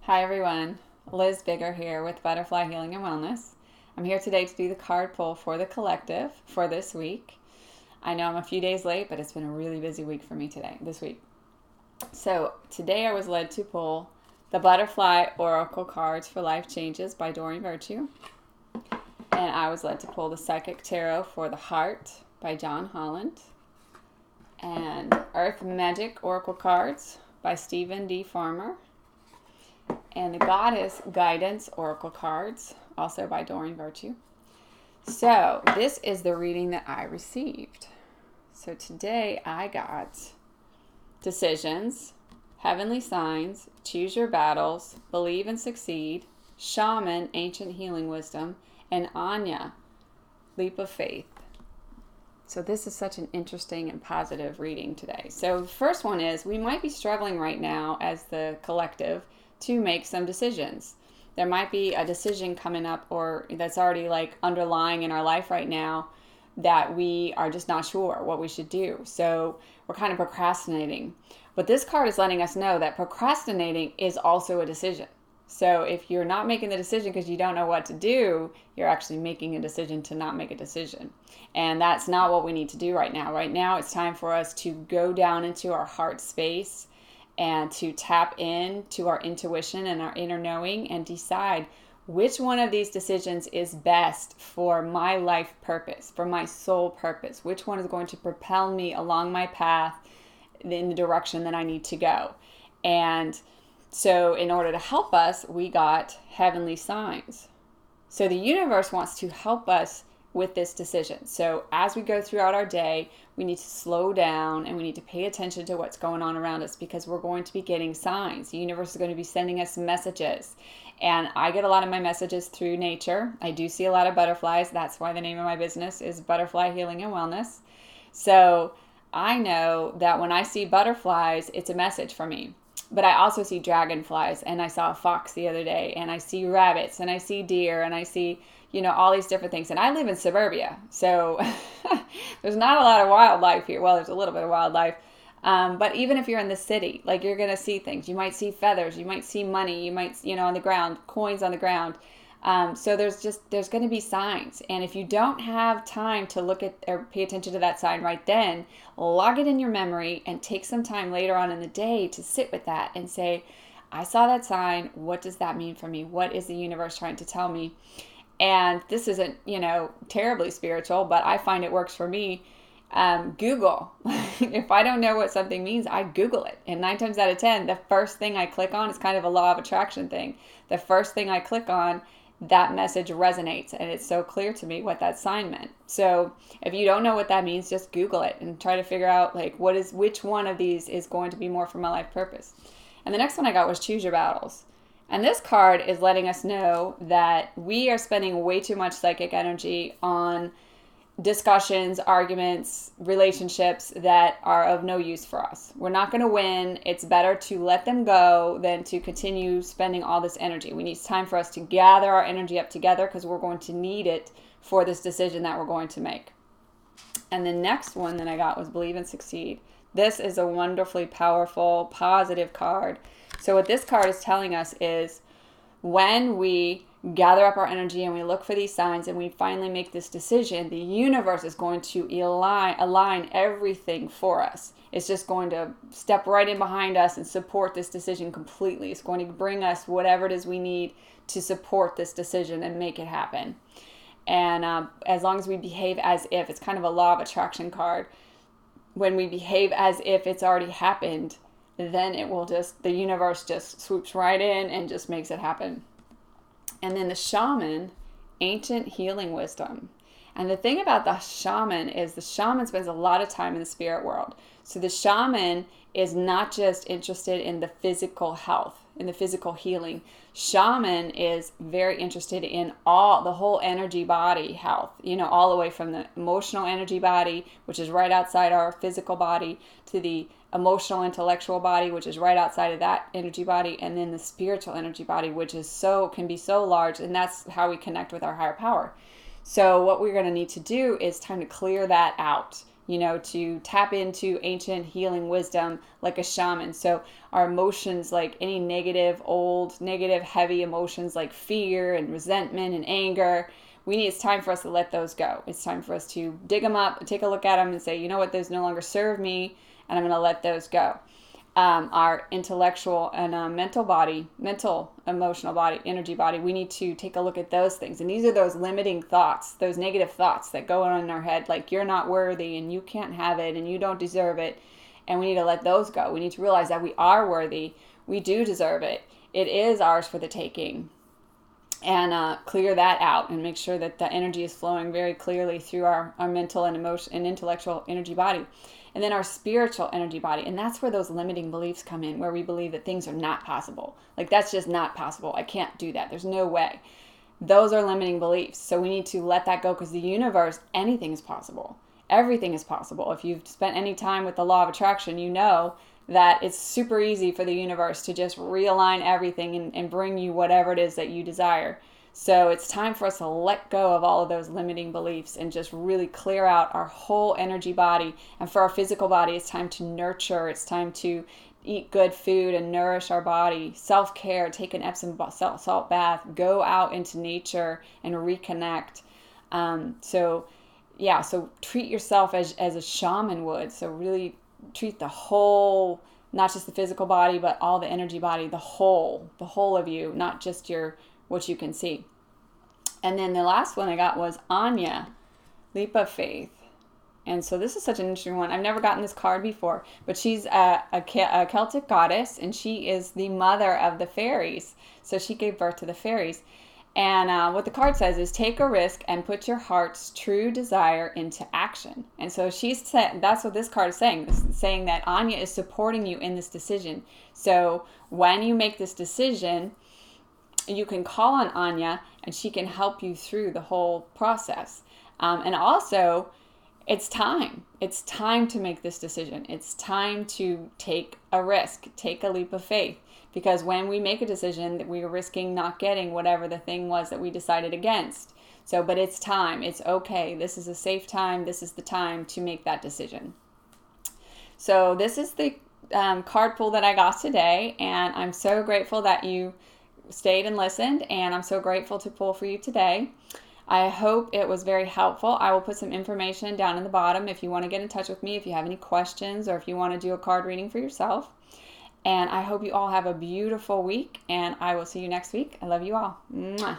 Hi everyone, Liz Bigger here with Butterfly Healing and Wellness. I'm here today to do the card pull for the collective for this week. I know I'm a few days late, but it's been a really busy week for me this week. So today I was led to pull the Butterfly Oracle cards for Life Changes by Doreen Virtue. And I was led to pull the Psychic Tarot for the Heart by John Holland. And Earth Magic Oracle cards by Stephen D. Farmer. And the Goddess Guidance Oracle cards, also by Doreen Virtue. So this is the reading that I received. So today I got Decisions, Heavenly Signs, Choose Your Battles, Believe and Succeed, Shaman, Ancient Healing Wisdom, and Anya, Leap of Faith. So this is such an interesting and positive reading today. So the first one is, we might be struggling right now as the collective to make some decisions. There might be a decision coming up or that's already like underlying in our life right now that we are just not sure what we should do. So we're kind of procrastinating. But this card is letting us know that procrastinating is also a decision. So if you're not making the decision because you don't know what to do, you're actually making a decision to not make a decision. And that's not what we need to do right now. Right now it's time for us to go down into our heart space and to tap in to our intuition and our inner knowing and decide which one of these decisions is best for my life purpose, for my soul purpose, which one is going to propel me along my path in the direction that I need to go. And so in order to help us, we got heavenly signs. So the universe wants to help us with this decision. So as we go throughout our day, we need to slow down and we need to pay attention to what's going on around us because we're going to be getting signs. The universe is going to be sending us messages. And I get a lot of my messages through nature. I do see a lot of butterflies. That's why the name of my business is Butterfly Healing and Wellness. So I know that when I see butterflies, it's a message for me. But I also see dragonflies, and I saw a fox the other day, and I see rabbits, and I see deer, and I see, all these different things. And I live in suburbia, so there's not a lot of wildlife here. Well, there's a little bit of wildlife. But even if you're in the city, like you're going to see things. You might see feathers, you might see money, you might, on the ground, coins on the ground. So there's going to be signs. And if you don't have time to look at or pay attention to that sign right then, log it in your memory and take some time later on in the day to sit with that and say, I saw that sign. What does that mean for me? What is the universe trying to tell me? And this isn't, terribly spiritual, but I find it works for me. Google. If I don't know what something means, I Google it. And 9 times out of 10, the first thing I click on is kind of a law of attraction thing. The first thing I click on, that message resonates, and it's so clear to me what that sign meant. So if you don't know what that means, just Google it and try to figure out which one of these is going to be more for my life purpose. And the next one I got was Choose Your Battles. And this card is letting us know that we are spending way too much psychic energy on discussions, arguments, relationships that are of no use for us. We're not going to win. It's better to let them go than to continue spending all this energy. We need time for us to gather our energy up together because we're going to need it for this decision that we're going to make. And the next one that I got was Believe and Succeed. This is a wonderfully powerful, positive card. So what this card is telling us is when we gather up our energy and we look for these signs and we finally make this decision, the universe is going to align everything for us. It's just going to step right in behind us and support this decision completely. It's going to bring us whatever it is we need to support this decision and make it happen. And as long as we behave as if, it's kind of a law of attraction card. When we behave as if it's already happened, then the universe just swoops right in and just makes it happen. And then the shaman, ancient healing wisdom. And the thing about the shaman is the shaman spends a lot of time in the spirit world. So the shaman is not just interested in the physical health, in the physical healing. Shaman is very interested in the whole energy body health, all the way from the emotional energy body, which is right outside our physical body, to the emotional intellectual body, which is right outside of that energy body, and then the spiritual energy body, which can be so large, and that's how we connect with our higher power. So what we're going to need to do is time to clear that out. to tap into ancient healing wisdom like a shaman. So our emotions, like any old, negative, heavy emotions like fear and resentment and anger, it's time for us to let those go. It's time for us to dig them up, take a look at them and say, you know what, those no longer serve me, and I'm going to let those go. Our intellectual and mental, emotional body, energy body, we need to take a look at those things. And these are those limiting thoughts, those negative thoughts that go on in our head, like you're not worthy and you can't have it and you don't deserve it. And we need to let those go. We need to realize that we are worthy. We do deserve it. It is ours for the taking. And clear that out and make sure that the energy is flowing very clearly through our mental and emotion and intellectual energy body. And then our spiritual energy body. And that's where those limiting beliefs come in, where we believe that things are not possible. Like, that's just not possible. I can't do that. There's no way. Those are limiting beliefs. So we need to let that go, because the universe, anything is possible. Everything is possible. If you've spent any time with the law of attraction, you know that it's super easy for the universe to just realign everything and bring you whatever it is that you desire. So it's time for us to let go of all of those limiting beliefs and just really clear out our whole energy body. And for our physical body, it's time to nurture. It's time to eat good food and nourish our body. Self-care, take an Epsom salt bath, go out into nature and reconnect. So treat yourself as a shaman would. So really treat the whole, not just the physical body, but all the energy body, the whole of you, not just what you can see. And then the last one I got was Anya, Leap of Faith. And so this is such an interesting one. I've never gotten this card before, but she's a Celtic goddess, and she is the mother of the fairies. So she gave birth to the fairies. And what the card says is, take a risk and put your heart's true desire into action. And so that's what this card is saying. This is saying that Anya is supporting you in this decision. So when you make this decision, you can call on Anya and she can help you through the whole process. And also, it's time. It's time to make this decision. It's time to take a risk, take a leap of faith. Because when we make a decision, that we are risking not getting whatever the thing was that we decided against. So, but it's time. It's okay. This is a safe time. This is the time to make that decision. So this is the card pull that I got today. And I'm so grateful that you stayed and listened. And I'm so grateful to pull for you today. I hope it was very helpful. I will put some information down in the bottom if you want to get in touch with me, if you have any questions, or if you want to do a card reading for yourself. And I hope you all have a beautiful week, and I will see you next week. I love you all. Mwah.